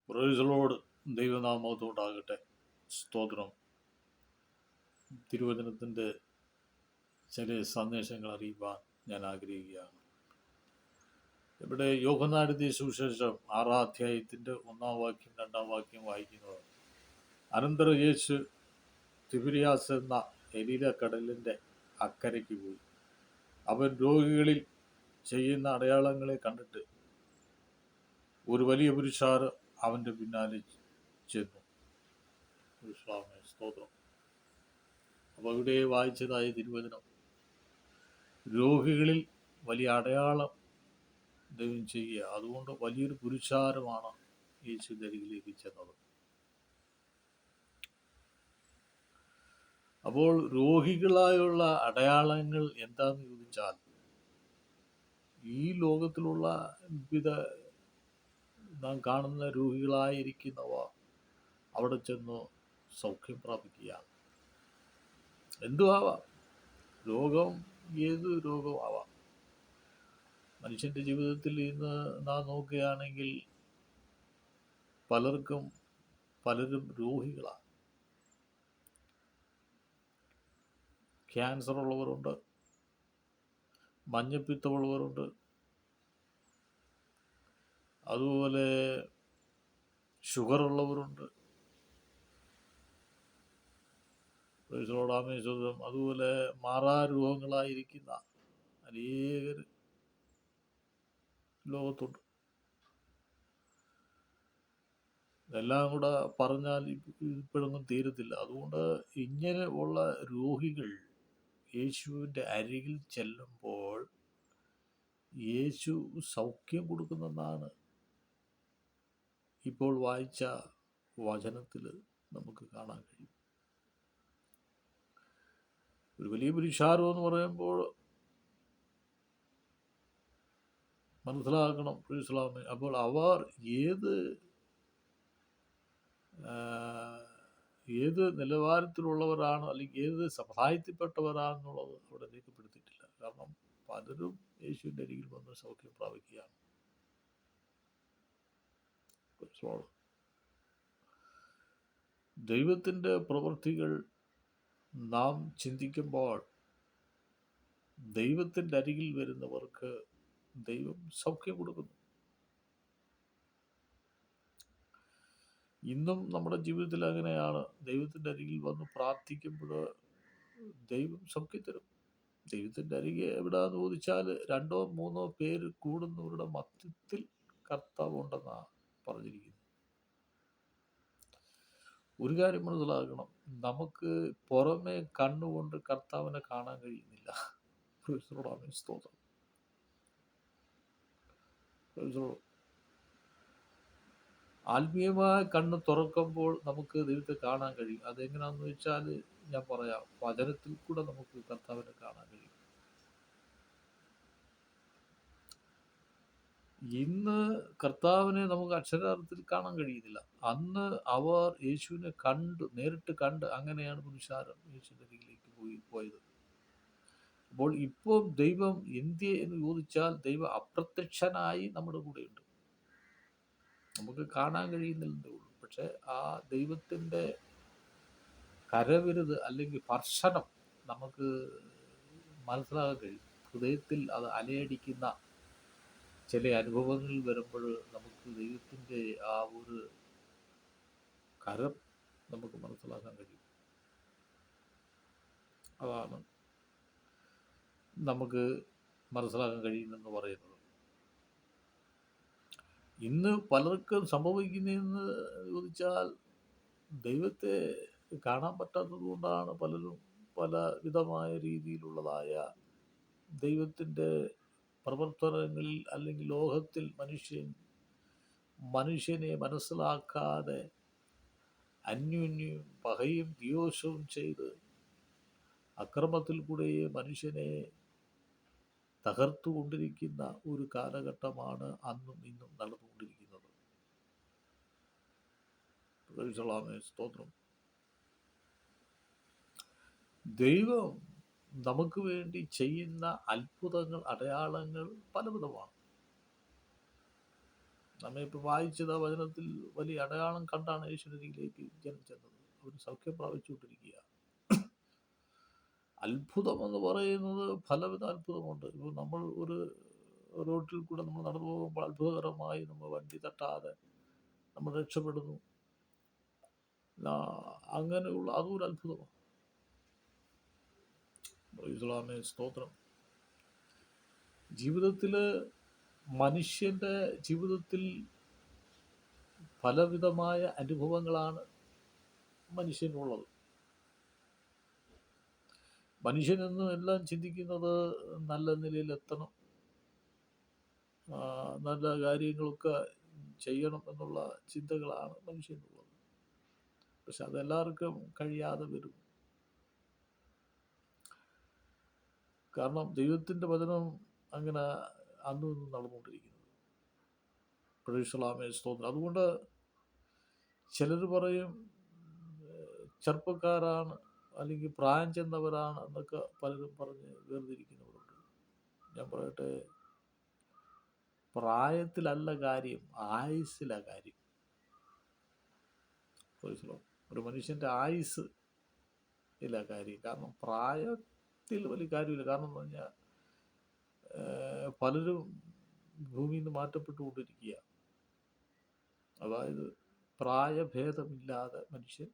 Praise the Lord. ദൈവനാമത്തോടാകട്ടെ. സ്തോത്രം. തിരുവചനത്തിൻ്റെ ചില സന്ദേശങ്ങൾ അറിയുവാൻ ഞാൻ ആഗ്രഹിക്കുകയാണ്. ഇവിടെ യോഹന്നാന്റെ സുവിശേഷം 6-ാം അധ്യായത്തിൻ്റെ 1-ാം വാക്യം 2-ാം വാക്യം വായിക്കുന്നത്, അനന്തരം യേശു തിബിരിയാസ് എന്ന ഗലീലക്കടലിൻ്റെ അക്കരയ്ക്ക് പോയി. അവൻ രോഗികളിൽ ചെയ്യുന്ന അടയാളങ്ങളെ കണ്ടിട്ട് ഒരു വലിയ പുരുഷാരം അവൻ്റെ പിന്നാലെ ചെന്നു. സ്തോത്രം. അപ്പോൾ ഇവിടെ വായിച്ചതായ തിരുവചനം, രോഗികളിൽ വലിയ അടയാളം ദൈവം ചെയ്യുക. അതുകൊണ്ട് വലിയൊരു പുരുഷാരമാണ് യേശുവിൻ്റെ അരികിലേക്ക് ചെന്നത്. അപ്പോൾ രോഗികളായുള്ള അടയാളങ്ങൾ എന്താണെന്ന് ചോദിച്ചാൽ, ഈ ലോകത്തിലുള്ള വിവിധ നാം കാണുന്ന രോഗികളായിരിക്കുന്നവ അവിടെ ചെന്ന് സൗഖ്യം പ്രാപിക്കുക. എന്തും ആവാം, രോഗം ഏത് രോഗമാവാം. മനുഷ്യൻ്റെ ജീവിതത്തിൽ ഇന്ന് നാം നോക്കുകയാണെങ്കിൽ പലരും രോഗികളാണ്. ക്യാൻസർ ഉള്ളവരുണ്ട്, മഞ്ഞപ്പിത്തമുള്ളവരുണ്ട്, അതുപോലെ ഷുഗർ ഉള്ളവരുണ്ട്, അതുപോലെ മാറാരോഗങ്ങളായിരിക്കുന്ന അനേകർ ലോകത്തുണ്ട്. ഇതെല്ലാം കൂടെ പറഞ്ഞാൽ ഇപ്പോഴൊന്നും തീരത്തില്ല. അതുകൊണ്ട് ഇങ്ങനെ ഉള്ള രോഗികൾ യേശുവിൻ്റെ അരികിൽ ചെല്ലുമ്പോൾ യേശു സൗഖ്യം കൊടുക്കുന്നെന്നാണ് ഇപ്പോൾ വായിച്ച വചനത്തിൽ നമുക്ക് കാണാൻ കഴിയും. ഒരു വലിയ പുരുഷാരം എന്ന് പറയുമ്പോൾ മനസ്സിലാക്കണം. അപ്പോൾ അവർ ഏത് നിലവാരത്തിലുള്ളവരാണ്, അല്ലെങ്കിൽ ഏത് സമുദായത്തിൽപ്പെട്ടവരാണെന്നുള്ളത് അവിടെ രേഖപ്പെടുത്തിയിട്ടില്ല. കാരണം പലരും യേശുവിൻ്റെ അരികിൽ വന്ന് സൗഖ്യം പ്രാപിക്കുകയാണ്. ദൈവത്തിൻ്റെ പ്രവൃത്തികൾ നാം ചിന്തിക്കുമ്പോൾ ദൈവത്തിൻ്റെ അരികിൽ വരുന്നവർക്ക് ദൈവം സൗഖ്യം കൊടുക്കുന്നു. ഇന്നും നമ്മുടെ ജീവിതത്തിൽ അങ്ങനെയാണ്. ദൈവത്തിൻ്റെ അരികിൽ വന്ന് പ്രാർത്ഥിക്കുമ്പോൾ ദൈവം സൗഖ്യം തരും. ദൈവത്തിൻ്റെ അരികെ എവിടെയാണെന്ന് ചോദിച്ചാൽ 2-3 പേര് കൂടുന്നവരുടെ മധ്യത്തിൽ കർത്താവ് ഉണ്ടെന്നാണ് പറഞ്ഞിരിക്കുന്നത്. ഒരു കാര്യം മനസ്സിലാക്കണം, നമുക്ക് പുറമേ കണ്ണുകൊണ്ട് കർത്താവിനെ കാണാൻ കഴിയുന്നില്ല. സ്തോത്രം. ആത്മീയമായ കണ്ണ് തുറക്കുമ്പോൾ നമുക്ക് ദൈവത്തെ കാണാൻ കഴിയും. അതെങ്ങനെയാണെന്ന് വെച്ചാൽ ഞാൻ പറയാം, വചനത്തിൽ കൂടെ നമുക്ക് കർത്താവിനെ കാണാൻ കഴിയും. ഇന്ന് കർത്താവിനെ നമുക്ക് അക്ഷരാർത്ഥത്തിൽ കാണാൻ കഴിയുന്നില്ല. അന്ന് അവർ യേശുവിനെ നേരിട്ട് കണ്ട് അങ്ങനെയാണ് പുരുഷാരം യേശുവിൻ്റെ അരികിലേക്ക് പോയത്. അപ്പോൾ ഇപ്പോൾ ദൈവം എന്തിയെ എന്ന് ചോദിച്ചാൽ, ദൈവം അപ്രത്യക്ഷനായി നമ്മുടെ കൂടെയുണ്ട്. നമുക്ക് കാണാൻ കഴിയുന്നില്ലെന്നേ ഉള്ളൂ. പക്ഷെ ആ ദൈവത്തിൻ്റെ കരവിരുത് അല്ലെങ്കിൽ സ്പർശനം നമുക്ക് മനസ്സിലാക്കാൻ കഴിയും. ഹൃദയത്തിൽ അത് അലയടിക്കുന്ന ചില അനുഭവങ്ങൾ വരുമ്പോൾ നമുക്ക് ദൈവത്തിൻ്റെ ആ ഒരു കരം നമുക്ക് മനസ്സിലാക്കാൻ കഴിയും. അതാണ് നമുക്ക് മനസ്സിലാക്കാൻ കഴിയുമെന്ന് പറയുന്നത്. ഇന്ന് പലർക്കും സംഭവിക്കുന്നതെന്ന് ചോദിച്ചാൽ, ദൈവത്തെ കാണാൻ പറ്റാത്തത് കൊണ്ടാണ് പലരും പല വിധമായ രീതിയിലുള്ളതായ ദൈവത്തിൻ്റെ പ്രവർത്തനങ്ങളിൽ, അല്ലെങ്കിൽ ലോകത്തിൽ മനുഷ്യനെ മനസ്സിലാക്കാതെ അന്യോന്യം പകയും ദ്വേഷവും ചെയ്ത് അക്രമത്തിൽ കൂടെ മനുഷ്യനെ തകർത്തുകൊണ്ടിരിക്കുന്ന ഒരു കാലഘട്ടമാണ് അന്നും ഇന്നും നടന്നുകൊണ്ടിരിക്കുന്നത്. സ്തോത്രം. ദൈവം നമുക്ക് വേണ്ടി ചെയ്യുന്ന അത്ഭുതങ്ങൾ, അടയാളങ്ങൾ പലവിധമാണ്. നമ്മെ ഇപ്പൊ വായിച്ചത് ആ വചനത്തിൽ വലിയ അടയാളം കണ്ടാണ് യേശുവിലേക്ക് ജനം ചെന്നത്. അവർ സൗഖ്യം പ്രാപിച്ചുകൊണ്ടിരിക്കുക. അത്ഭുതം എന്ന് പറയുന്നത് പലവിധ അത്ഭുതമുണ്ട്. ഇപ്പോൾ നമ്മൾ ഒരു റോട്ടിൽ കൂടെ നമ്മൾ നടന്നു പോകുമ്പോൾ അത്ഭുതകരമായി നമ്മൾ വണ്ടി തട്ടാതെ നമ്മൾ രക്ഷപ്പെടുന്നു. അങ്ങനെയുള്ള അതും ഒരു അത്ഭുതമാണ്. ഇസ്ലാമേ സ്തോത്രം. ജീവിതത്തില് മനുഷ്യന്റെ ജീവിതത്തിൽ പലവിധമായ അനുഭവങ്ങളാണ് മനുഷ്യനുള്ളത്. മനുഷ്യനെന്നും എല്ലാം ചിന്തിക്കുന്നത് നല്ല നിലയിലെത്തണം, നല്ല കാര്യങ്ങളൊക്കെ ചെയ്യണം എന്നുള്ള ചിന്തകളാണ് മനുഷ്യനുള്ളത്. പക്ഷെ അതെല്ലാവർക്കും കഴിയാതെ വരും. കാരണം ദൈവത്തിൻ്റെ വചനം അങ്ങനെ അന്നും ഇന്നും നടന്നുകൊണ്ടിരിക്കുന്നത്. പ്രൈസ് സ്തോത്രം. അതുകൊണ്ട് ചിലർ പറയും ചെറുപ്പക്കാരാണ് അല്ലെങ്കിൽ പ്രായം ചെന്നവരാണ് എന്നൊക്കെ പലരും പറഞ്ഞ് വേർതിരിക്കുന്നവരുണ്ട്. ഞാൻ പറയട്ടെ, പ്രായത്തിലല്ല കാര്യം, ആയുസ്സിലാ കാര്യം. ഒരു മനുഷ്യൻ്റെ ആയുസ് ഇല്ല കാര്യം. കാരണം പ്രായത്തിൽ വലിയ കാര്യമില്ല. കാരണം എന്ന് പറഞ്ഞാൽ പലരും ഭൂമിയിൽ നിന്ന് മാറ്റപ്പെട്ടുകൊണ്ടിരിക്കുക. അതായത് പ്രായഭേദമില്ലാതെ മനുഷ്യൻ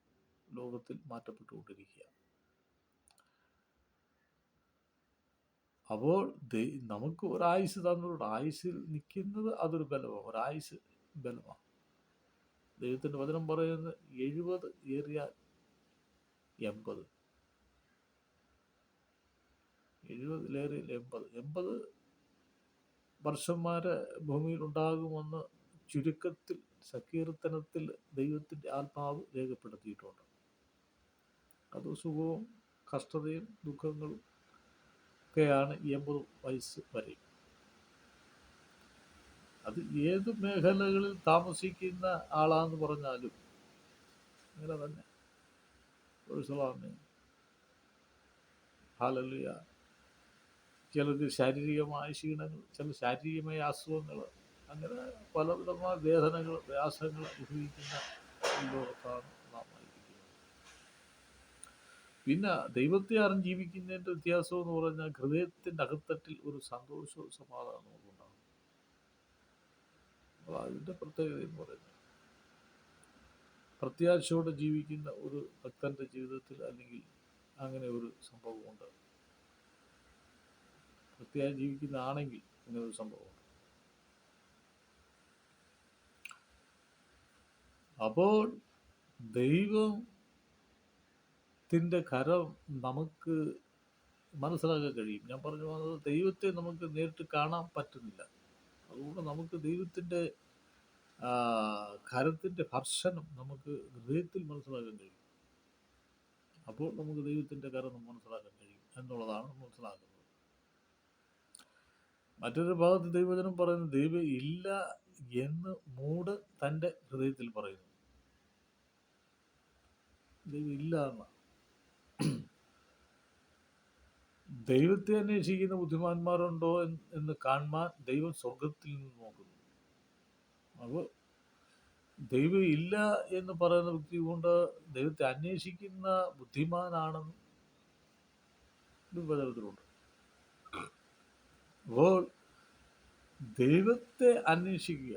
ലോകത്തിൽ മാറ്റപ്പെട്ടുകൊണ്ടിരിക്കുക. അപ്പോൾ നമുക്ക് ഒരായുസ് തന്നിട്ടുണ്ട്. ആയുസ്സിൽ നിൽക്കുന്നത് അതൊരു ബലമാണ്, ഒരായുസ് ബലമാണ്. ദൈവത്തിൻ്റെ വചനം പറയുന്നത് 70 ഏറിയാൽ 80, 70 80 വർഷന്മാരെ ഭൂമിയിൽ ഉണ്ടാകുമെന്ന് ചുരുക്കത്തിൽ സങ്കീർത്തനത്തിൽ ദൈവത്തിൻ്റെ ആത്മാവ് രേഖപ്പെടുത്തിയിട്ടുണ്ട്. അത് സുഖവും കഷ്ടതയും ദുഃഖങ്ങളും ഒക്കെയാണ് 80 വയസ്സ് വരെ. അത് ഏത് മേഖലകളിൽ താമസിക്കുന്ന ആളാന്ന് പറഞ്ഞാലും അങ്ങനെ തന്നെ. ഹല്ലേലൂയ. ചിലർക്ക് ശാരീരികമായ ക്ഷീണങ്ങൾ, ചില ശാരീരികമായ അസുഖങ്ങൾ, അങ്ങനെ പലവിധമായ വേദനകൾ, പ്രയാസങ്ങൾ അനുഭവിക്കുന്ന ഈ ലോകത്താണ് നാം ആയിരിക്കുന്നത്. പിന്നെ ദൈവത്തെ അറിഞ്ഞ് ജീവിക്കുന്നതിൻ്റെ വ്യത്യാസം എന്ന് പറഞ്ഞാൽ ഹൃദയത്തിൻ്റെ അകത്തട്ടിൽ ഒരു സന്തോഷവും സമാധാനവും ഉണ്ടാകും. അപ്പോൾ അതിൻ്റെ പ്രത്യേകത എന്ന് പറയുന്നത് പ്രത്യാശയോടെ ജീവിക്കുന്ന ഒരു ഭക്തൻ്റെ ജീവിതത്തിൽ അല്ലെങ്കിൽ അങ്ങനെ ഒരു സംഭവമുണ്ട്. പ്രത്യാശ ജീവിക്കുന്ന ആണെങ്കിൽ അങ്ങനെ ഒരു സംഭവമുണ്ട്. അപ്പോൾ ദൈവത്തിൻ്റെ കരം നമുക്ക് മനസ്സിലാക്കാൻ കഴിയും. ഞാൻ പറഞ്ഞു വന്നത്, ദൈവത്തെ നമുക്ക് നേരിട്ട് കാണാൻ പറ്റുന്നില്ല. അതുകൊണ്ട് നമുക്ക് ദൈവത്തിൻ്റെ കരത്തിൻ്റെ സ്പർശനം നമുക്ക് ഹൃദയത്തിൽ മനസ്സിലാക്കാൻ കഴിയും. അപ്പോൾ നമുക്ക് ദൈവത്തിൻ്റെ കരം മനസ്സിലാക്കാൻ കഴിയും എന്നുള്ളതാണ് മനസ്സിലാക്കുന്നത്. മറ്റൊരു ഭാഗത്ത് ദൈവവചനം പറയുന്നു, ദൈവം ഇല്ല എന്ന് മൂഢൻ തൻ്റെ ഹൃദയത്തിൽ പറയുന്നു. ദൈവം ഇല്ല എന്ന ദൈവത്തെ അന്വേഷിക്കുന്ന ബുദ്ധിമാന്മാരുണ്ടോ എന്ന് കാണുവാൻ ദൈവം സ്വർഗത്തിൽ നിന്ന് നോക്കുന്നു. അപ്പോൾ ദൈവം ഇല്ല എന്ന് പറയുന്ന വ്യക്തി കൊണ്ട് ദൈവത്തെ അന്വേഷിക്കുന്ന ബുദ്ധിമാനാണെന്ന് വിഭജനത്തിലുണ്ട്. അപ്പോൾ ദൈവത്തെ അന്വേഷിക്കുക,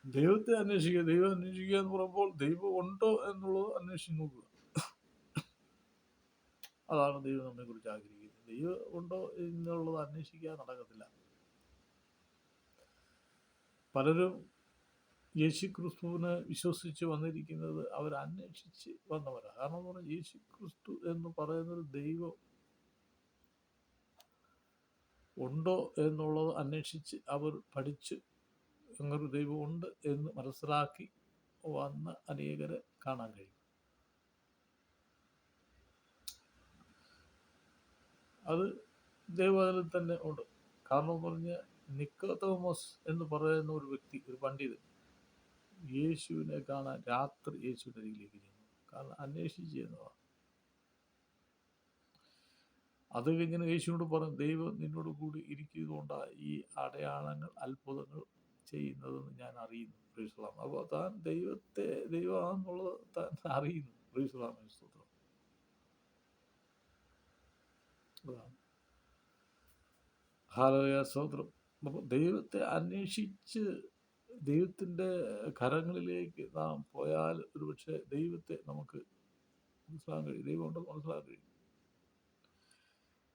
ദൈവം അന്വേഷിക്കുക എന്ന് പറയുമ്പോൾ ദൈവം ഉണ്ടോ എന്നുള്ളത് അന്വേഷിച്ച് നോക്കുക. അതാണ് ദൈവം നമ്മെ കുറിച്ച് ആഗ്രഹിക്കുന്നത്. ദൈവം ഉണ്ടോ എന്നുള്ളത് അന്വേഷിക്കാൻ നടക്കത്തില്ല. പലരും യേശു ക്രിസ്തുവിനെ വിശ്വസിച്ച് വന്നിരിക്കുന്നത് അവർ അന്വേഷിച്ച് വന്നവരാണ്. കാരണം എന്ന് പറഞ്ഞാൽ യേശു ക്രിസ്തു എന്ന് പറയുന്നൊരു ദൈവം ഉണ്ടോ എന്നുള്ളത് അന്വേഷിച്ച് അവർ പഠിച്ച് അങ്ങനൊരു ദൈവം ഉണ്ട് എന്ന് മനസ്സിലാക്കി വന്ന അനേകരെ കാണാൻ കഴിയും. അത് ദൈവത്തിൽ തന്നെ ഉണ്ട്. കാരണം എന്ന് പറഞ്ഞാൽ നിക്കോദോമസ് എന്ന് പറയുന്ന ഒരു വ്യക്തി, ഒരു പണ്ഡിതൻ, യേശുവിനെ കാണാൻ രാത്രി യേശുവിൻ്റെ അരികിലേക്ക് ചെന്നു. കാരണം അന്വേഷിച്ച് ചെയ്യുന്നതാണ്. അത് ഇങ്ങനെ യേശുവിനോട് പറഞ്ഞു, ദൈവം നിന്നോട് കൂടി ഇരിക്കുന്നതുകൊണ്ടാണ് ഈ അടയാളങ്ങൾ അത്ഭുതങ്ങൾ ചെയ്യുന്നതെന്ന് ഞാൻ അറിയുന്നു. Praise the Lord. അപ്പോൾ താൻ ദൈവമാണെന്നുള്ളത് താൻ അറിയുന്നു. Praise the Lord. സ്തോത്രം. അതാണ്. ഹല്ലേലൂയ, സ്തോത്രം. അപ്പോൾ ദൈവത്തെ അന്വേഷിച്ച് ദൈവത്തിൻ്റെ കരങ്ങളിലേക്ക് നാം പോയാൽ ഒരുപക്ഷെ ദൈവത്തെ നമുക്ക് മനസ്സിലാക്കാൻ കഴിയും. ദൈവം ഉണ്ടെന്ന് മനസ്സിലാക്കാൻ കഴിയും.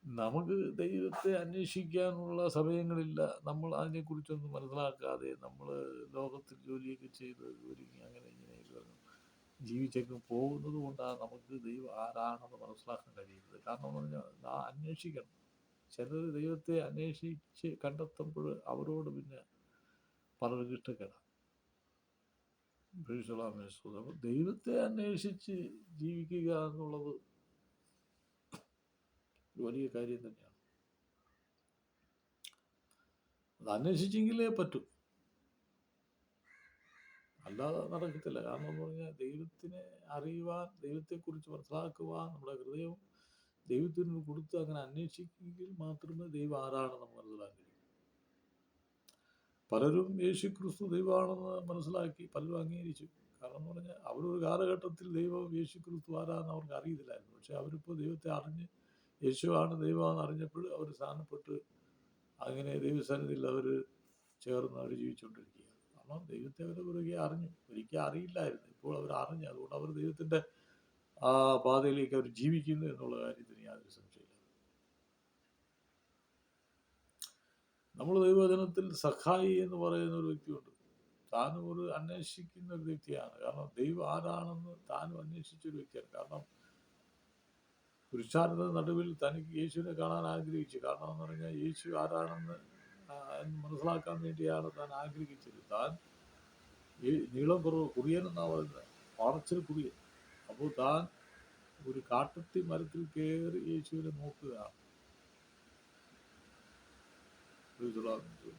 നമുക്ക് ദൈവത്തെ അന്വേഷിക്കാനുള്ള സമയങ്ങളില്ല. നമ്മൾ അതിനെക്കുറിച്ചൊന്നും മനസ്സിലാക്കാതെ നമ്മൾ ലോകത്തിൽ ജോലിയൊക്കെ ചെയ്ത് ഒരുങ്ങി അങ്ങനെ ഇങ്ങനെയൊക്കെ ജീവിച്ചൊക്കെ പോകുന്നത് കൊണ്ടാണ് നമുക്ക് ദൈവം ആരാണെന്ന് മനസ്സിലാക്കാൻ കഴിയുന്നത്. കാരണം എന്ന് പറഞ്ഞാൽ നാം അന്വേഷിക്കണം. ചിലർ ദൈവത്തെ അന്വേഷിച്ച് കണ്ടെത്തുമ്പോൾ അവരോട് പിന്നെ പലർക്കും ഇഷ്ടക്കേടാണ്. അപ്പോൾ ദൈവത്തെ അന്വേഷിച്ച് ജീവിക്കുക എന്നുള്ളത് ഒരു വലിയ കാര്യം തന്നെയാണ്. അത് അന്വേഷിച്ചെങ്കിലേ പറ്റൂ, അല്ലാതെ നടക്കത്തില്ല. കാരണം എന്ന് പറഞ്ഞാൽ ദൈവത്തിനെ അറിയുവാൻ, ദൈവത്തെക്കുറിച്ച് മനസ്സിലാക്കുവാൻ നമ്മുടെ ഹൃദയം ദൈവത്തിന് കൊടുത്ത് അങ്ങനെ അന്വേഷിക്കുമെങ്കിൽ മാത്രമേ ദൈവം ആരാണെന്ന് നമുക്ക് മനസ്സിലാക്കി. പലരും യേശു ക്രിസ്തു ദൈവമാണെന്ന് മനസ്സിലാക്കി പലരും അംഗീകരിച്ചു. കാരണം എന്ന് പറഞ്ഞാൽ അവരൊരു കാലഘട്ടത്തിൽ ദൈവം യേശു ക്രിസ്തു ആരാന്ന് അവർക്ക് അറിയത്തില്ലായിരുന്നു. പക്ഷെ അവരിപ്പോൾ ദൈവത്തെ അറിഞ്ഞ് യേശുവാണ് ദൈവമാണെന്ന് അറിഞ്ഞപ്പോൾ അവർ സ്ഥാനപ്പെട്ട് അങ്ങനെ ദൈവസന്നിധിയിൽ അവർ ചേർന്ന് അവർ ജീവിച്ചുകൊണ്ടിരിക്കുകയാണ്. കാരണം ദൈവത്തെ അവർ ഒരിക്കൽ അറിയില്ലായിരുന്നു. ഇപ്പോൾ അവർ അറിഞ്ഞു. അതുകൊണ്ട് അവർ ദൈവത്തിൻ്റെ ആ പാതയിലേക്ക് അവർ ജീവിക്കുന്നു എന്നുള്ള കാര്യത്തിന് യാതൊരു സംശയമില്ല. നമ്മൾ ദൈവവചനത്തിൽ സഖായി എന്ന് പറയുന്ന ഒരു വ്യക്തിയുണ്ട്. താനും ഒരു അന്വേഷിക്കുന്ന ഒരു വ്യക്തിയാണ്. കാരണം ദൈവം ആരാണെന്ന് താനും അന്വേഷിച്ചൊരു വ്യക്തിയാണ്. കാരണം പുരുഷാരത്തിന്റെ നടുവിൽ തനിക്ക് യേശുവിനെ കാണാൻ ആഗ്രഹിച്ചു. കാരണം എന്ന് പറഞ്ഞാൽ യേശു ആരാണെന്ന് മനസ്സിലാക്കാൻ വേണ്ടിയാണ് താൻ ആഗ്രഹിച്ചത്. താൻ ഈ നീളം കുറവ് കുറിയൻ എന്നാണ് പറയുന്നത്, പാറച്ചൽ കുറിയൻ. അപ്പോൾ താൻ ഒരു കാട്ടുത്തി മരത്തിൽ കയറി യേശുവിനെ നോക്കുകയാണ്.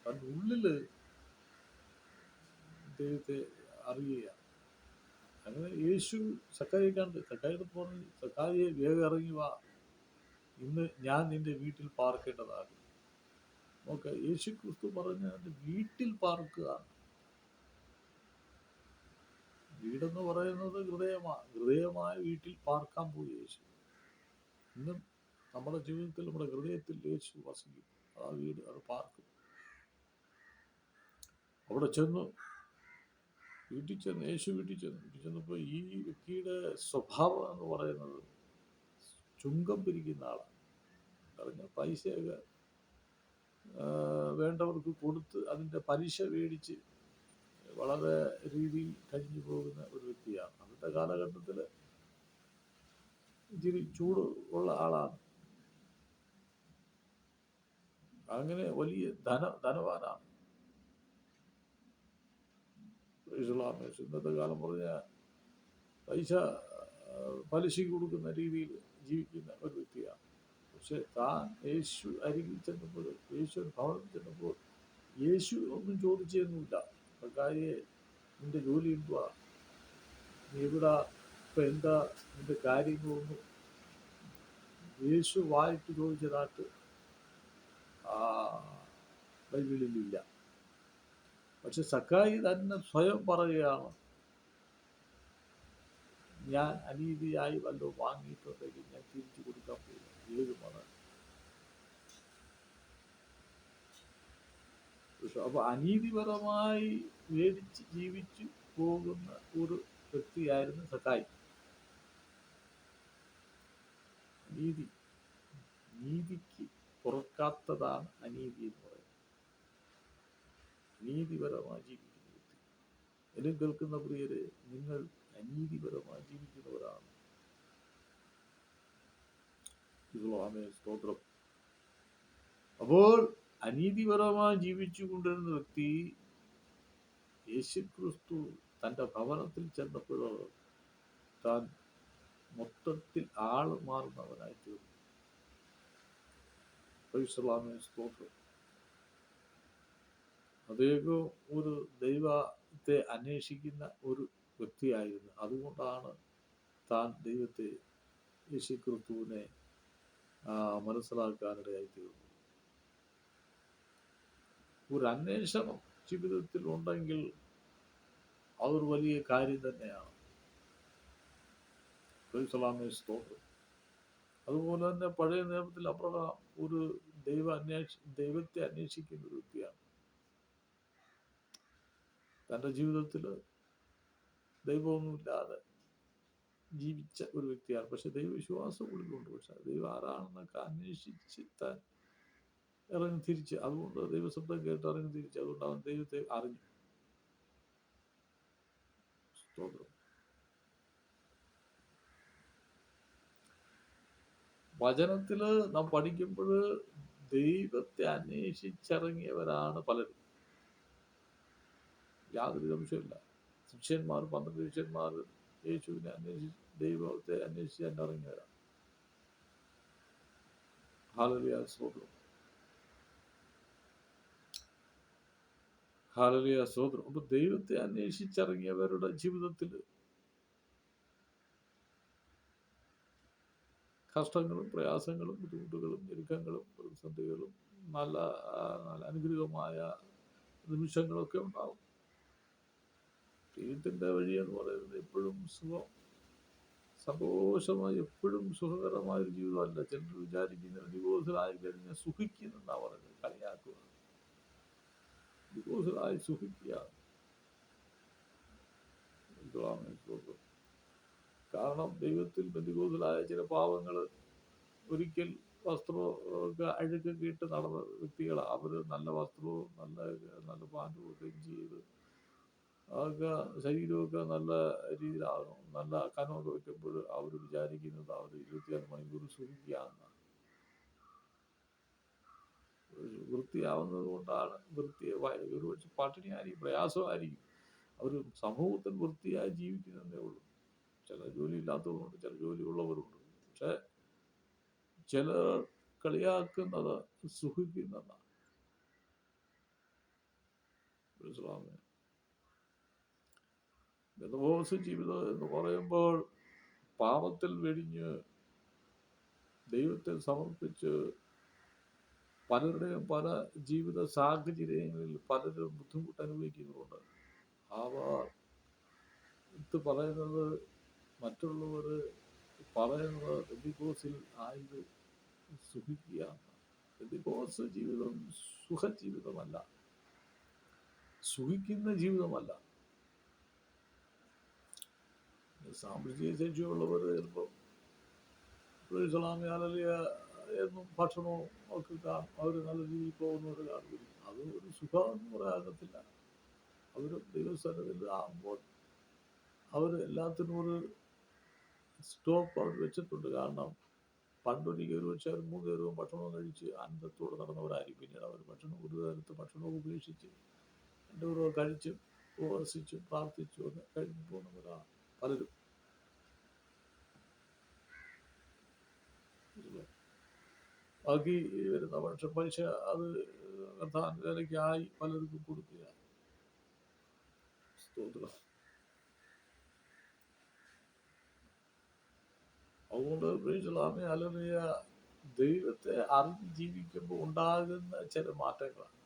തൻ്റെ ഉള്ളില് ദൈവത്തെ അറിയുകയാണ്. അങ്ങനെ യേശു സക്കായിയെ കണ്ട് സക്കായിയോട് പറഞ്ഞു, സക്കായിയെ വേഗം ഇറങ്ങി വാ, ഇന്ന് ഞാൻ നിന്റെ വീട്ടിൽ പാർക്കേണ്ടതാണ്. നോക്ക, യേശു ക്രിസ്തു പറഞ്ഞ വീട്ടിൽ പാർക്കുക. വീടെന്ന് പറയുന്നത് ഹൃദയമായ വീട്ടിൽ പാർക്കാൻ പോയി യേശു. ഇന്നും നമ്മുടെ ജീവിതത്തിൽ നമ്മുടെ ഹൃദയത്തിൽ യേശു വസിക്കും. ആ വീട് അത് പാർക്കും. അവിടെ ചെന്നു, യേശു വീട്ടിൽ ചെന്നപ്പോൾ ഈ വ്യക്തിയുടെ സ്വഭാവം എന്ന് പറയുന്നത് ചുങ്കം പിരിക്കുന്ന ആളാണ്. പറഞ്ഞാൽ പൈസയൊക്കെ വേണ്ടവർക്ക് കൊടുത്ത് അതിൻ്റെ പലിശ മേടിച്ച് വളരെ രീതിയിൽ കഴിഞ്ഞു പോകുന്ന ഒരു വ്യക്തിയാണ്. അന്നത്തെ കാലഘട്ടത്തിൽ ഇച്ചിരി ചൂട് ഉള്ള ആളാണ്. അങ്ങനെ വലിയ ധനവാനാണ്. ഇന്നത്തെ കാലം പറഞ്ഞാൽ പൈസ പലിശയ്ക്ക് കൊടുക്കുന്ന രീതിയിൽ ജീവിക്കുന്ന ഒരു വ്യക്തിയാണ്. പക്ഷെ താൻ യേശു അരികിൽ ചെന്നപ്പോൾ, യേശു ഭവനത്തിൽ ചെന്നപ്പോൾ യേശു ഒന്നും ചോദിച്ചൊന്നുമില്ല. കാര്യേ, നിന്റെ ജോലി എന്തുവാ, നീ എവിടാ, ഇപ്പം എന്താ നിന്റെ കാര്യങ്ങളൊന്നും യേശു വായിട്ട് ചോദിച്ചതായിട്ട് ബൈബിളിലില്ല. പക്ഷെ സക്കായി തന്നെ സ്വയം പറയുകയാണ്, ഞാൻ അനീതിയായി വല്ലതും വാങ്ങിയിട്ടുണ്ടെങ്കിൽ ഞാൻ തിരിച്ചു കൊടുക്കാൻ പോയില്ല. ഏത് മതം? അപ്പൊ അനീതിപരമായി മേടിച്ച് ജീവിച്ചു പോകുന്ന ഒരു വ്യക്തിയായിരുന്നു സക്കായി. നീതിക്ക് പുറക്കാത്തതാണ് അനീതി എന്ന് പറയുന്നത്. നീതിപരമായി ജീവിക്കുന്ന വ്യക്തി. എന്നെ കേൾക്കുന്ന പ്രിയരെ, നിങ്ങൾ അനീതിപരമായി ജീവിക്കുന്നവരാണ്. സ്തോത്രം. അപ്പോൾ അനീതിപരമായി ജീവിച്ചു കൊണ്ടിരുന്ന വ്യക്തി യേശുക്രിസ്തു തൻ്റെ ഭവനത്തിൽ ചെന്നപ്പോഴോ താൻ മൊത്തത്തിൽ ആള് മാറുന്നവനായി തീർന്നു. സ്തോത്രം. അദ്ദേഹം ഒരു ദൈവത്തെ അന്വേഷിക്കുന്ന ഒരു വ്യക്തിയായിരുന്നു. അതുകൊണ്ടാണ് താൻ ദൈവത്തെ, യേശുക്രിസ്തുവിനെ മനസ്സിലാക്കാനിടയായി തീർന്നു. ഒരു അന്വേഷണം ജീവിതത്തിൽ ഉണ്ടെങ്കിൽ അതൊരു വലിയ കാര്യം തന്നെയാണ്. സ്തോത്രം. അതുപോലെ തന്നെ പഴയ നിയമത്തിൽ അബ്രഹാം ഒരു ദൈവത്തെ അന്വേഷിക്കുന്ന ഒരു വ്യക്തിയാണ്. തൻ്റെ ജീവിതത്തിൽ ദൈവമൊന്നുമില്ലാതെ ജീവിച്ച ഒരു വ്യക്തിയാണ്. പക്ഷെ ദൈവവിശ്വാസം ഉള്ളിലുണ്ട്. പക്ഷെ ദൈവം ആരാണെന്നൊക്കെ അന്വേഷിച്ച് താൻ ഇറങ്ങി തിരിച്ച്, അതുകൊണ്ട് ദൈവശബ്ദം കേട്ട് ഇറങ്ങി തിരിച്ച്, അതുകൊണ്ട് അവൻ ദൈവത്തെ അറിഞ്ഞു. സ്തോത്രം. വചനത്തില് നാം പഠിക്കുമ്പോൾ ദൈവത്തെ അന്വേഷിച്ചിറങ്ങിയവരാണ് പലരും. യാതൊരു സംശയമില്ല. 12 ശിഷ്യന്മാർ യേശുവിനെ ദൈവത്തെ അന്വേഷിച്ച് തന്നെ ഇറങ്ങിയവരാണ്. ഹല്ലേലൂയ, സ്തോത്രം. ഹല്ലേലൂയ, സ്തോത്രം. അപ്പൊ ദൈവത്തെ അന്വേഷിച്ചിറങ്ങിയവരുടെ ജീവിതത്തിൽ കഷ്ടങ്ങളും പ്രയാസങ്ങളും ബുദ്ധിമുട്ടുകളും ഞെരുക്കങ്ങളും പ്രതിസന്ധികളും നല്ല അനുഗ്രഹമായ നിമിഷങ്ങളൊക്കെ ഉണ്ടാവും. ദൈവത്തിൻ്റെ വഴി എന്ന് പറയുന്നത് എപ്പോഴും സന്തോഷമായി എപ്പോഴും സുഖകരമായ ഒരു ജീവിതമല്ല. ചിലർ വിചാരിക്കുന്ന ഡിവോഴ്സിലായി കഴിഞ്ഞാൽ സുഖിക്കുന്നെന്നാണ് പറയുന്നത്. കളിയാക്കുക. ഡിവോഴ്സിലായി സുഖിക്കുക. കാരണം ദൈവത്തിൽ ബന്ധുക്കോസിലായ ചില പാവങ്ങൾ ഒരിക്കൽ വസ്ത്രമൊക്കെ അഴുക്കൊക്കെ ഇട്ട് നടന്ന വ്യക്തികളാണ്. അവർ നല്ല വസ്ത്രവും നല്ല പാൻറ്റും ഒക്കെ ചെയ്ത് അതൊക്കെ ശരീരമൊക്കെ നല്ല രീതിയിലാകണം, നല്ല കനമൊക്കെ വയ്ക്കുമ്പോൾ അവർ വിചാരിക്കുന്നത് അവർ 24 മണിക്കൂർ സുഖിക്കുകയാണെന്നാണ്. വൃത്തിയാവുന്നത് കൊണ്ടാണ് ഒരു പക്ഷെ പട്ടിണിയായിരിക്കും, പ്രയാസമായിരിക്കും. അവർ സമൂഹത്തിൽ വൃത്തിയായി ജീവിക്കുന്നതേ ഉള്ളൂ. ചില ജോലി ഇല്ലാത്തവരുണ്ട്, ചില ജോലി ഉള്ളവരുണ്ട്. പക്ഷെ ചിലർ കളിയാക്കുന്നത് സുഖിക്കുന്നതാണ്. ബന്ധുവോസ ജീവിതം എന്ന് പറയുമ്പോൾ പാപത്തിൽ വെടിഞ്ഞ് ദൈവത്തെ സമർപ്പിച്ച് പലരുടെയും പല ജീവിത സാഹചര്യങ്ങളിൽ പലരും ബുദ്ധിമുട്ട് അനുഭവിക്കുന്നുണ്ട്. അവർ ഇത് പറയുന്നത് മറ്റുള്ളവർ പറയുന്നത് ബന്ധുക്കോസിൽ ആയത് സുഖിക്കുക. ബന്ധുക്കോസ് ജീവിതം സുഖജീവിതമല്ല, സുഖിക്കുന്ന ജീവിതമല്ല. സാമ്പത്തിക ശേഷിയുള്ളവർ ചിലപ്പോൾ എന്നും ഭക്ഷണവും ഒക്കെ കാണും, അവർ നല്ല രീതിയിൽ പോകുന്നവർ കാണും. അത് ഒരു സുഖമെന്ന് പറയാകത്തില്ല. അവർ ദൈവസ്ഥലത്തിൽ ആകുമ്പോൾ അവർ എല്ലാത്തിനും ഒരു സ്റ്റോപ്പ് അവർ വെച്ചിട്ടുണ്ട്. കാരണം പണ്ടൊരിക്കൽ പക്ഷേ 3 നേരവും ഭക്ഷണം കഴിച്ച് ആനന്ദത്തോടെ നടന്നവരായിരിക്കും. പിന്നീട് അവർ ഒരു നേരത്തെ ഭക്ഷണവും ഉപേക്ഷിച്ച് 2 നേരവും കഴിച്ചും ഉപവസിച്ചും പ്രാർത്ഥിച്ചും ഒക്കെ കഴിഞ്ഞു പോകുന്നവരാണ് പലരും. ബാക്കി വരുന്ന പലിശ അത് വിലയ്ക്കായി പലർക്കും കൊടുക്കുക. സ്തോത്രം. അതുകൊണ്ട് ഹല്ലേലൂയ, ദൈവത്തെ അറിഞ്ഞ് ജീവിക്കുമ്പോൾ ഉണ്ടാകുന്ന ചില മാറ്റങ്ങളാണ്.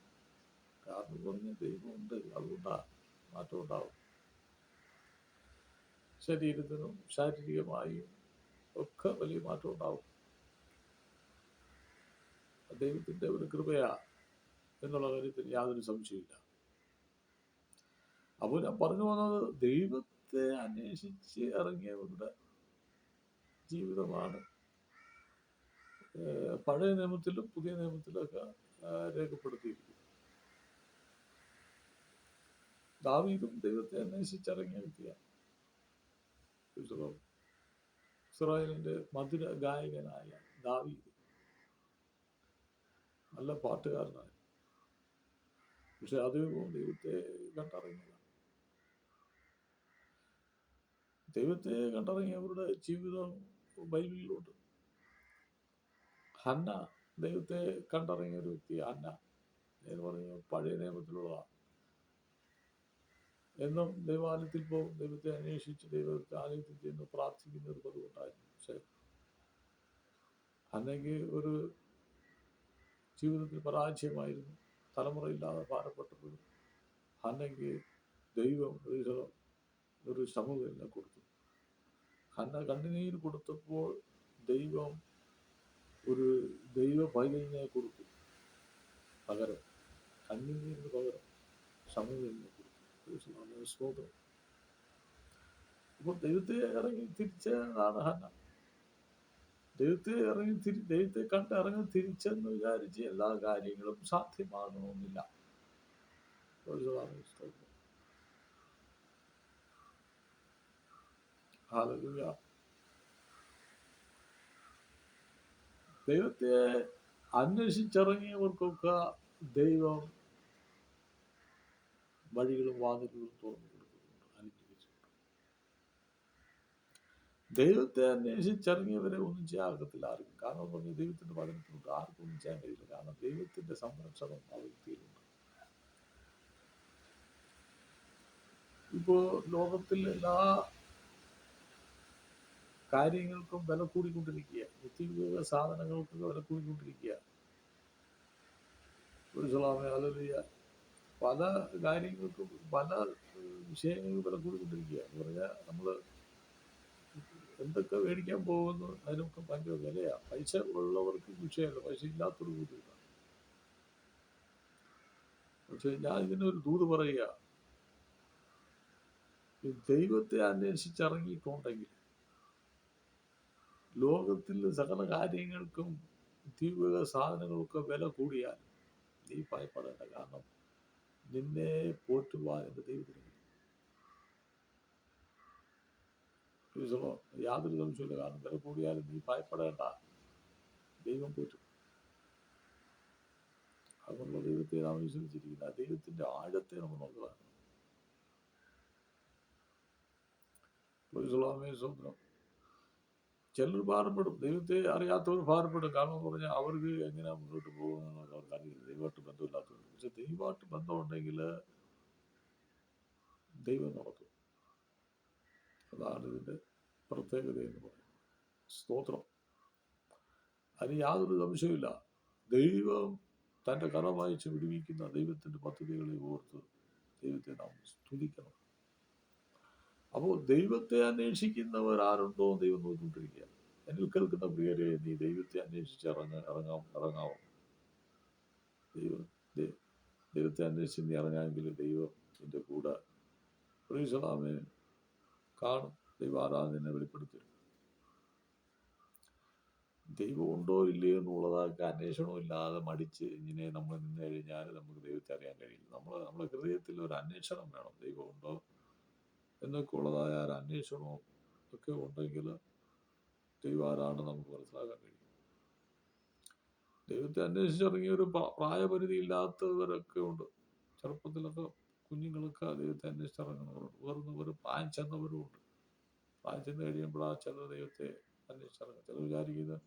കാരണം പറഞ്ഞ ദൈവമുണ്ട്, അതുകൊണ്ടാണ് മാറ്റം ഉണ്ടാവും. ശരീരത്തിനും ശാരീരികമായും ഒക്കെ വലിയ മാറ്റം ഉണ്ടാവും. ദൈവത്തിൻ്റെ ഒരു കൃപയാ എന്നുള്ള കാര്യത്തിൽ യാതൊരു സംശയമില്ല. അപ്പോൾ ഞാൻ പറഞ്ഞു വന്നത് ദൈവത്തെ അന്വേഷിച്ച് ഇറങ്ങിയവരുടെ ജീവിതമാണ് പഴയ നിയമത്തിലും പുതിയ നിയമത്തിലൊക്കെ രേഖപ്പെടുത്തിയിരിക്കുന്നത്. ദാവീദും ദൈവത്തെ അന്വേഷിച്ചിറങ്ങിയ വ്യക്തിയാണ്. ഇസ്രായേലിന്റെ മധുര ഗായകനായ ദാവീദ് നല്ല പാട്ടുകാരനായി. പക്ഷെ അദ്ദേഹവും ദൈവത്തെ കണ്ടറിഞ്ഞതാണ്. ദൈവത്തെ കണ്ടറിങ്ങിയവരുടെ ജീവിതം ബൈബിളിലുണ്ട്. ഹന്ന ദൈവത്തെ കണ്ടറിങ്ങിയ ഒരു വ്യക്തി. ഹന്ന എന്ന് പറഞ്ഞ പഴയ നിയമത്തിലുള്ളതാണ്. എന്നും ദൈവാലയത്തിൽ പോകും, ദൈവത്തെ അന്വേഷിച്ച് ദൈവത്തെ ആലയത്തിൽ ചെന്ന് പ്രാർത്ഥിക്കുന്ന ഒരു പതിവുണ്ടായിരുന്നു. പക്ഷെ അല്ലെങ്കിൽ ഒരു ജീവിതത്തിൽ പരാജയമായിരുന്നു, തലമുറയില്ലാതെ ഭാരപ്പെട്ടപ്പോഴും, അല്ലെങ്കിൽ ദൈവം ഒരു സമൂഹത്തിനെ കൊടുത്തു. കണ്ണുനീര് കൊടുത്തപ്പോൾ ദൈവം ഒരു ദൈവ പൈതലിനെ കൊടുത്തു. പകരം കണ്ണുനീരിന് പകരം സമൂഹത്തിനെ കൊടുത്തു. സ്തോത്രം. അപ്പോൾ ദൈവത്തെ ഇറങ്ങി തിരിച്ചതാണ് ഹന്ന. ദൈവത്തെ കണ്ട് ഇറങ്ങി തിരിച്ചെന്ന് വിചാരിച്ച് എല്ലാ കാര്യങ്ങളും സാധ്യമാകണമെന്നില്ല. ഹല്ലേലൂയ. ദൈവത്തെ അന്വേഷിച്ചിറങ്ങിയവർക്കൊക്കെ ദൈവം വഴികളും വാതിലുകളും തുറന്നു കൊടുക്കുന്നുണ്ട്, അനുഗ്രഹിച്ചിട്ടുണ്ട്. ദൈവത്തെ അന്വേഷിച്ചിറങ്ങിയവരെ ഒന്നും ചെയ്യാകത്തില്ല ആർക്കും. കാരണം പറഞ്ഞാൽ ദൈവത്തിന്റെ വചനത്തിലുണ്ട്, ആർക്കും ഒന്നും ചെയ്യാൻ കഴിയില്ല. കാരണം ദൈവത്തിന്റെ സംരക്ഷണം ആ വ്യക്തിയിലുണ്ട്. ഇപ്പോ ലോകത്തിൽ എല്ലാ കാര്യങ്ങൾക്കും വില കൂടിക്കൊണ്ടിരിക്കുക, നിത്യോപയോഗ സാധനങ്ങൾക്കൊക്കെ വില കൂടിക്കൊണ്ടിരിക്കുക. പല കാര്യങ്ങൾക്കും പല വിഷയങ്ങൾക്കും വില കൂടിക്കൊണ്ടിരിക്കുക എന്ന് പറഞ്ഞാൽ നമ്മൾ എന്തൊക്കെ മേടിക്കാൻ പോകുന്നു അതിനൊക്കെ ഭയങ്കര വിലയാണ്. പൈസ ഉള്ളവർക്ക് വിഷയമല്ല, പൈസ ഇല്ലാത്തൊരു ബുദ്ധിമുട്ടാണ്. പക്ഷെ ഞാൻ ഇതിനൊരു ദൂത് പറയുക, ദൈവത്തെ അന്വേഷിച്ചിറങ്ങിയിട്ടുണ്ടെങ്കിൽ ലോകത്തിൽ സകല കാര്യങ്ങൾക്കും നിത്യോപയോഗ സാധനങ്ങൾക്കൊക്കെ വില കൂടിയാൽ നീ ഭയപ്പെടേണ്ട. കാരണം നിന്നെ പോറ്റുവാൻ എൻ്റെ ദൈവത്തിന് യാതൊരു സംശയമില്ല. കാരണം വില കൂടിയാലും നീ ഭയപ്പെടേണ്ട, ദൈവം പോറ്റും. അതുകൊണ്ടുള്ള ദൈവത്തെ നാം വിശ്വസിച്ചിരിക്കുന്ന ദൈവത്തിന്റെ ആഴത്തെ നമ്മൾ നോക്കുക. സ്വന്തം ചിലർ ഭാരപ്പെടും, ദൈവത്തെ അറിയാത്തവർ ഭാരപ്പെടും. കാരണം എന്ന് പറഞ്ഞാൽ അവർക്ക് എങ്ങനെയാ മുന്നോട്ട് പോകുന്നതെന്ന് അവർക്ക് അറിയില്ല, ദൈവമായിട്ട് ബന്ധമില്ലാത്തവർ. പക്ഷെ ദൈവമായിട്ട് ബന്ധമുണ്ടെങ്കിൽ ദൈവം നടത്തും. അതാണ് ഇതിന്റെ പ്രത്യേകത എന്ന് പറയുന്നത്. സ്തോത്രം. അതിന് യാതൊരു സംശയമില്ല. ദൈവം തൻ്റെ കറ വായിച്ച് വിടുവിക്കുന്ന ദൈവത്തിന്റെ പദ്ധതികളെ ഓർത്ത് ദൈവത്തെ നാം സ്തുതിക്കണം. അപ്പോൾ ദൈവത്തെ അന്വേഷിക്കുന്നവർ ആരുണ്ടോ ദൈവം നോക്കിക്കൊണ്ടിരിക്കുക. എന്നിൽ കേൾക്കുന്ന പ്രിയരെ, നീ ദൈവത്തെ അന്വേഷിച്ച് ഇറങ്ങാവോ? ദൈവത്തെ അന്വേഷിച്ച് നീ ഇറങ്ങാമെങ്കിൽ ദൈവം നിന്റെ കൂടെ കാണും. ദൈവ ആരാധന വെളിപ്പെടുത്തി. ദൈവം ഉണ്ടോ ഇല്ലയോ എന്നുള്ളതൊക്കെ അന്വേഷണവും ഇല്ലാതെ മടിച്ച് ഇങ്ങനെ നമ്മൾ നിന്ന് കഴിഞ്ഞാൽ നമുക്ക് ദൈവത്തെ അറിയാൻ കഴിയില്ല. നമ്മുടെ ഹൃദയത്തിൽ ഒരു അന്വേഷണം വേണം. ദൈവം ഉണ്ടോ എന്നൊക്കെ ഉള്ളതായ ഒരു അന്വേഷണവും ഒക്കെ ഉണ്ടെങ്കിൽ ദൈവം ആരാണ് നമുക്ക് മനസ്സിലാക്കാൻ കഴിയും. ദൈവത്തെ അന്വേഷിച്ചിറങ്ങിയ ഒരു പ്രായപരിധി ഇല്ലാത്തവരൊക്കെ ഉണ്ട്. ചെറുപ്പത്തിലൊക്കെ കുഞ്ഞുങ്ങളൊക്കെ ദൈവത്തെ അന്വേഷിച്ചിറങ്ങുന്നവരുണ്ട്. വേറൊരു പ്രായം ചെന്നവരും ഉണ്ട്. പ്രായം ചെന്ന് കഴിയുമ്പോൾ ആ ചില ദൈവത്തെ അന്വേഷിച്ചിറങ്ങും. ചിലർ വിചാരിക്കുന്നത്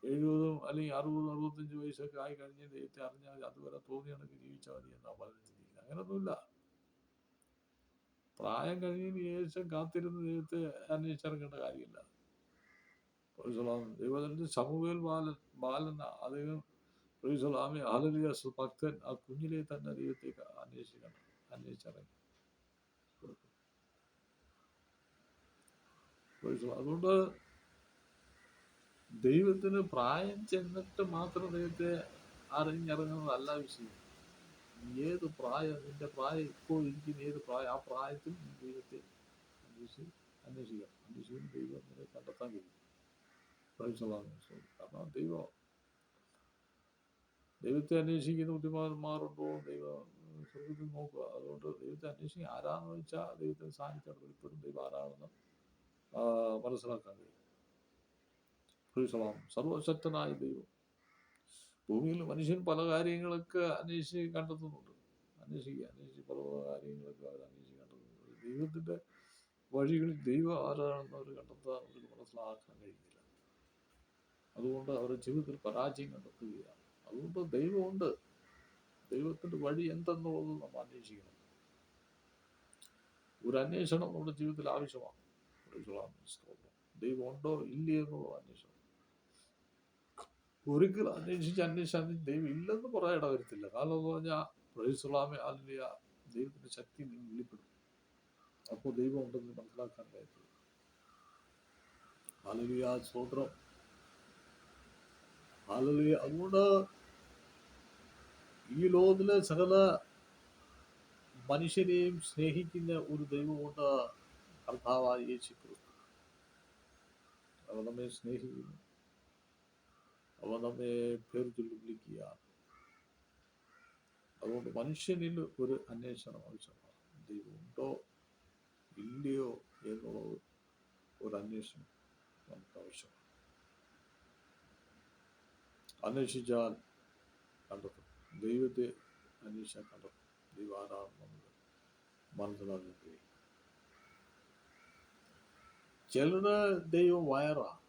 70 അല്ലെങ്കിൽ 60, 65 വയസ്സൊക്കെ ആയി കഴിഞ്ഞ് ദൈവത്തെ അറിഞ്ഞാൽ അതുവരെ തോന്നിയാണെങ്കിൽ ജീവിച്ചാൽ മതി എന്നാ പലരും ചിന്തിക്കുന്നത്. അങ്ങനൊന്നുമില്ല. പ്രായം കഴിഞ്ഞതിന് ശേഷം കാത്തിരുന്ന് ദൈവത്തെ അന്വേഷിച്ചിറങ്ങേണ്ട കാര്യമില്ല. ദൈവത്തിന്റെ ശമൂവേൽ ബാലൻ അദ്ദേഹം ഹല്ലേലൂയ ഭക്തൻ ആ കുഞ്ഞിലെ തന്നെ ദൈവത്തെ അന്വേഷിച്ചിറങ്ങി. അതുകൊണ്ട് ദൈവത്തിന് പ്രായം ചെന്നിട്ട് മാത്രം ദൈവത്തെ അറിഞ്ഞിറങ്ങുന്നതല്ല വിഷയം. ഏത് പ്രായം, നിന്റെ പ്രായം ഇപ്പോൾ ഇരിക്കുന്ന ഏത് പ്രായം, ആ പ്രായത്തിൽ ദൈവത്തെ അന്വേഷിക്കണം. ദൈവം നിന്നെ കണ്ടെത്താൻ കഴിയും. കാരണം ദൈവത്തെ അന്വേഷിക്കുന്ന ബുദ്ധിമാന്മാരുണ്ടോ ദൈവം സ്വർഗത്തിൽ നോക്കുക. അതുകൊണ്ട് ദൈവത്തെ അന്വേഷിക്കുക. ആരാന്ന് വെച്ചാൽ ദൈവത്തിന് സാന്നിധ്യം വെളിപ്പെടും. ദൈവം ആരാണെന്ന് മനസ്സിലാക്കാൻ കഴിയും. സർവശക്തനായ ദൈവം. ഭൂമിയിൽ മനുഷ്യൻ പല കാര്യങ്ങളൊക്കെ അന്വേഷിച്ച് കണ്ടെത്തുന്നുണ്ട്. അന്വേഷിച്ച് പല കാര്യങ്ങളൊക്കെ അവർ അന്വേഷിച്ച് കണ്ടെത്തുന്നുണ്ട്. ദൈവത്തിന്റെ വഴികളിൽ ദൈവം ആരാണെന്ന് അവർ കണ്ടെത്താൻ അവർക്ക് മനസ്സിലാക്കാൻ കഴിയുന്നില്ല. അതുകൊണ്ട് അവരുടെ ജീവിതത്തിൽ പരാജയം കണ്ടെത്തുകയാണ്. അതുകൊണ്ട് ദൈവമുണ്ട്. ദൈവത്തിന്റെ വഴി എന്തെന്നുള്ളത് നമ്മൾ അന്വേഷിക്കണം. ഒരു അന്വേഷണം നമ്മുടെ ജീവിതത്തിൽ ആവശ്യമാണ്. ദൈവം ഉണ്ടോ ഇല്ലേ എന്നുള്ള അന്വേഷണം. ഒരിക്കലും അന്വേഷിച്ച് ദൈവം ഇല്ലെന്ന് പറയാൻ ഇടവരത്തില്ല. കാരണം എന്ന് പറഞ്ഞാൽ പ്രൈസുള്ളാമേ ഹല്ലേലൂയ, ദൈവത്തിന്റെ ശക്തി നിങ്ങൾ വെളിപ്പെടും. അപ്പോൾ ദൈവം ഉണ്ടെന്ന് മനസ്സിലാക്കാൻ കഴിയും. ഹല്ലേലൂയ, സ്തോത്രം, ഹല്ലേലൂയ. അതുകൊണ്ട് ഈ ലോകത്തിലെ സകല മനുഷ്യരെയും സ്നേഹിക്കുന്ന ഒരു ദൈവമുണ്ട്, കർത്താവായ യേശു ക്രിസ്തു. അവൻ നമ്മെ സ്നേഹിക്കുന്നു, അവൻ നമ്മെ പേർ ചൊല്ലി വിളിക്കുക. അതുകൊണ്ട് മനുഷ്യനിൽ ഒരു അന്വേഷണം ആവശ്യമാണ്. ദൈവമുണ്ടോ ഇല്ലയോ എന്നുള്ളത് ഒരു അന്വേഷണം നമുക്ക് ആവശ്യമാണ്. അന്വേഷിച്ചാൽ കണ്ടെത്തും. ദൈവത്തെ അന്വേഷിച്ചാൽ കണ്ടെത്തും. ദൈവം ആരാണെന്ന് നമുക്ക് മനസ്സിലാക്കാൻ കഴിയും. ചിലരുടെ ദൈവം വയറാണ്.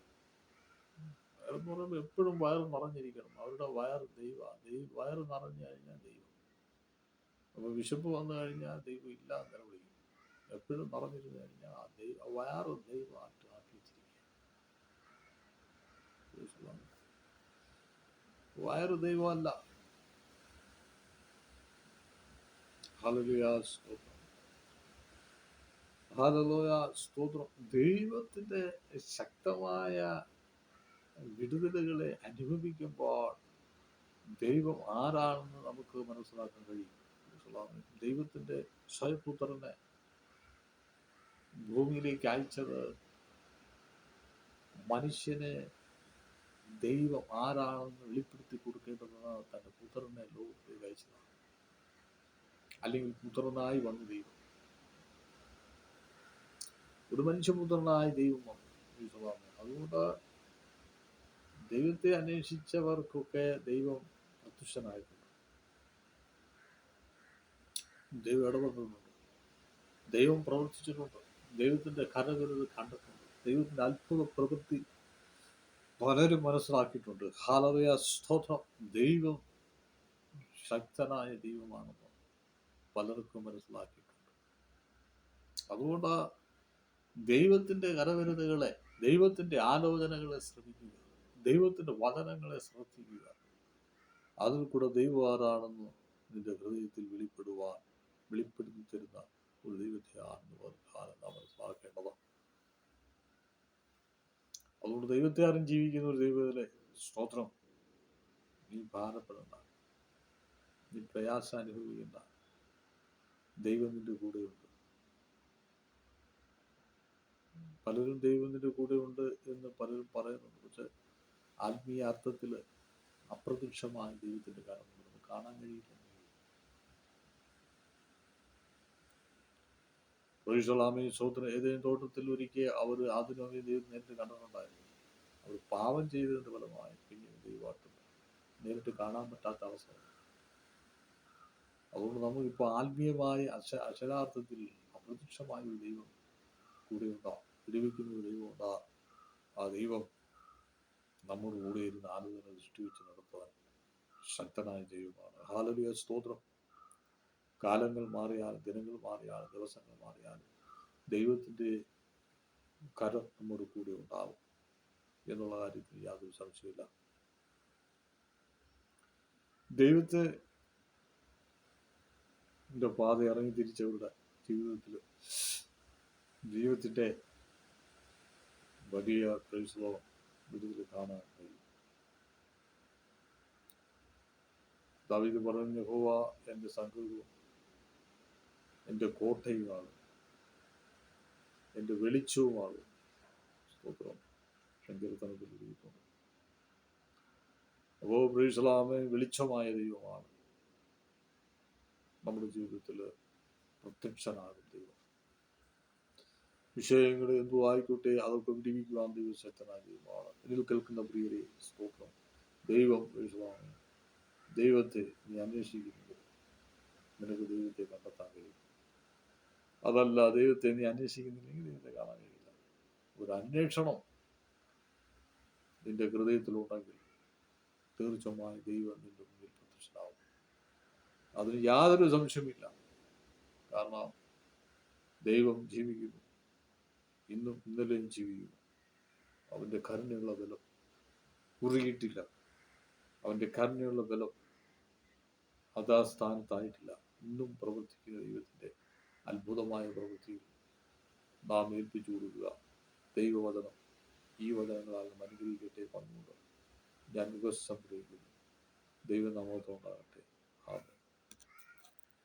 വയറെന്ന് പറയുമ്പോൾ എപ്പോഴും വയറ് നിറഞ്ഞിരിക്കണം. അവരുടെ വയറ് വയറ് നിറഞ്ഞു കഴിഞ്ഞാൽ ദൈവം. അപ്പോൾ വിശപ്പ് വന്നു കഴിഞ്ഞാൽ ദൈവം ഇല്ല എന്ന് നിലവിളിക്കും. എപ്പോഴും നിറഞ്ഞിരുന്നു കഴിഞ്ഞാൽ വയറ് ദൈവം ആക്കി വെച്ചിരിക്കുക. വയറ് ദൈവമല്ല. ഹല്ലേലൂയ, സ്തോത്രം, ഹല്ലേലൂയ, സ്തോത്രം. ദൈവത്തിന്റെ ശക്തമായ വിടുതലുകളെ അനുഭവിക്കുമ്പോൾ ദൈവം ആരാണെന്ന് നമുക്ക് മനസ്സിലാക്കാൻ കഴിയും. ദൈവത്തിന്റെ സ്വയപുത്രനെ ഭൂമിയിലേക്ക് അയച്ചത് മനുഷ്യനെ ദൈവം ആരാണെന്ന് വെളിപ്പെടുത്തി കൊടുക്കേണ്ടതാണ്. തന്റെ പുത്രനെ ലോകത്തിലേക്ക് അയച്ചതാണ്. അല്ലെങ്കിൽ പുത്രനായി വന്നു ദൈവം, ഒരു മനുഷ്യപുത്രനായി ദൈവം വന്നു. അതുകൊണ്ട് ദൈവത്തെ അന്വേഷിച്ചവർക്കൊക്കെ ദൈവം പ്രത്യക്ഷനായിട്ടുണ്ട്. ദൈവം ഇടപെട്ടിട്ടുണ്ട്, ദൈവം പ്രവർത്തിച്ചിട്ടുണ്ട്, ദൈവത്തിന്റെ കരവിരുത് കണ്ടിട്ടുണ്ട്, ദൈവത്തിന്റെ അത്ഭുത പ്രവൃത്തി പലരും മനസ്സിലാക്കിയിട്ടുണ്ട്. ഹല്ലേലൂയ, സ്തോത്രം. ദൈവം ശക്തനായ ദൈവമാണെന്ന് പലർക്കും മനസ്സിലാക്കിയിട്ടുണ്ട്. അതുകൊണ്ട് ദൈവത്തിന്റെ കരവിരുതുകളെ, ദൈവത്തിന്റെ ആലോചനകളെ ശ്രമിക്കുക, ദൈവത്തിന്റെ വചനങ്ങളെ ശ്രദ്ധിക്കുക. അതിൽ കൂടെ ദൈവം ആരാണെന്ന് നിന്റെ ഹൃദയത്തിൽ വെളിപ്പെടുത്തി തരുന്ന ഒരു ദൈവത്തെ ആണെന്ന് നാം മനസ്സിലാക്കേണ്ടത്. അതുകൊണ്ട് ദൈവത്തെ ആരും ജീവിക്കുന്ന ഒരു ദൈവത്തിലെ സ്തോത്രം, നീ ഭാരപ്പെടേണ്ട, നീ പ്രയാസം അനുഭവിക്കേണ്ട. ദൈവം നിന്റെ കൂടെയുണ്ട്. പലരും ദൈവം നിന്റെ കൂടെയുണ്ട് എന്ന് പലരും പറയുന്നുണ്ട്. പക്ഷെ ആത്മീയ അർത്ഥത്തിൽ അപ്രത്യക്ഷമായ ദൈവത്തിന്റെ കാരണം നമുക്ക് കാണാൻ കഴിയില്ല. സോദരൻ ഏതെങ്കിലും തോട്ടത്തിൽ ഒരിക്കൽ അവർ ആദ്യമേ ദൈവം നേരിട്ട് കണ്ടിട്ടുണ്ടായിരുന്നു. അവർ പാപം ചെയ്തതിന്റെ ഫലമായി പിന്നീട് ദൈവമായിട്ട് നേരിട്ട് കാണാൻ പറ്റാത്ത അവസ്ഥ. അതുകൊണ്ട് നമുക്കിപ്പോൾ ആത്മീയമായ അക്ഷരാർത്ഥത്തിൽ അപ്രത്യക്ഷമായ ഒരു ദൈവം കൂടെ ഉണ്ടാവും, വിടുവിക്കുന്ന ഒരു ദൈവം ഉണ്ടാകും. ആ ദൈവം നമ്മുടെ കൂടെ ഇരുന്ന് ആലോചന സൃഷ്ടിവെച്ച് നടത്താൻ ശക്തനായ ദൈവമാണ്. ഹല്ലേലൂയ, സ്തോത്രം. കാലങ്ങൾ മാറിയാലും, ദിനങ്ങൾ മാറിയാലും, ദിവസങ്ങൾ മാറിയാലും ദൈവത്തിന്റെ കരം നമ്മുടെ കൂടെ ഉണ്ടാവും എന്നുള്ള കാര്യത്തിൽ യാതൊരു സംശയമില്ല. ദൈവത്തെ പാത ഇറങ്ങി തിരിച്ചവരുടെ ജീവിതത്തിൽ ദൈവത്തിന്റെ വലിയ പ്രൈസ്ലോകം വിടുതൽ കാണാൻ കഴിയും. ദാവീദ് പറഞ്ഞു, യഹോവ എൻ്റെ സങ്കേതവും എൻ്റെ കോട്ടയുമാണ്, എൻ്റെ വെളിച്ചവുമാണ്. സ്തോത്രം. സങ്കീർത്തനത്തിൽ എഴുതിയിട്ടുണ്ട്. അപ്പോൾ പ്രൈസ്ലാമേ, വെളിച്ചമായ ദൈവമാണ് നമ്മുടെ ജീവിതത്തിൽ പ്രത്യക്ഷനാകും ദൈവം. വിഷയങ്ങൾ എന്തു ആയിക്കോട്ടെ അതൊക്കെ വിടിവിക്കുവാൻ ദൈവശക്തനായ ദൈവമാണ്. ഇതിൽ കേൾക്കുന്ന പ്രിയരെ, സ്തോത്രം. ദൈവം പ്രൈസ്ലാമേ, ദൈവത്തെ നീ അന്വേഷിക്കുന്നത് നിനക്ക് ദൈവത്തെ കണ്ടെത്താൻ കഴിയും. അതല്ല, ദൈവത്തെ നീ അന്വേഷിക്കുന്നില്ലെങ്കിൽ ദൈവത്തെ കാണാൻ കഴിയില്ല. ഒരു അന്വേഷണം നിന്റെ ഹൃദയത്തിലുണ്ടെങ്കിൽ തീർച്ചയായും ദൈവം നിന്റെ മുന്നിൽ പ്രത്യക്ഷനാവും. അതിന് യാതൊരു സംശയമില്ല. കാരണം ദൈവം ജീവിക്കുന്നു, ഇന്നും ഇന്നലെയും ജീവിക്കുന്നു. അവന്റെ കരുണയുള്ള ബലം കുറുകിയിട്ടില്ല. അവൻ്റെ കരുണയുള്ള ബലം അതാ സ്ഥാനത്തായിട്ടില്ല. ഇന്നും പ്രവർത്തിക്കുന്ന ദൈവത്തിൻ്റെ അത്ഭുതമായ പ്രവൃത്തിയിൽ നാം ഏൽപ്പിച്ചു കൊടുക്കുക. ദൈവവചനം ഈ വചനങ്ങളാൽ അനുഗ്രഹിക്കട്ടെ. പറഞ്ഞുകൊണ്ട് ഞാൻ ഉപസംഹരിക്കുന്നു. ദൈവനാമത്തോണ്ടാകട്ടെ.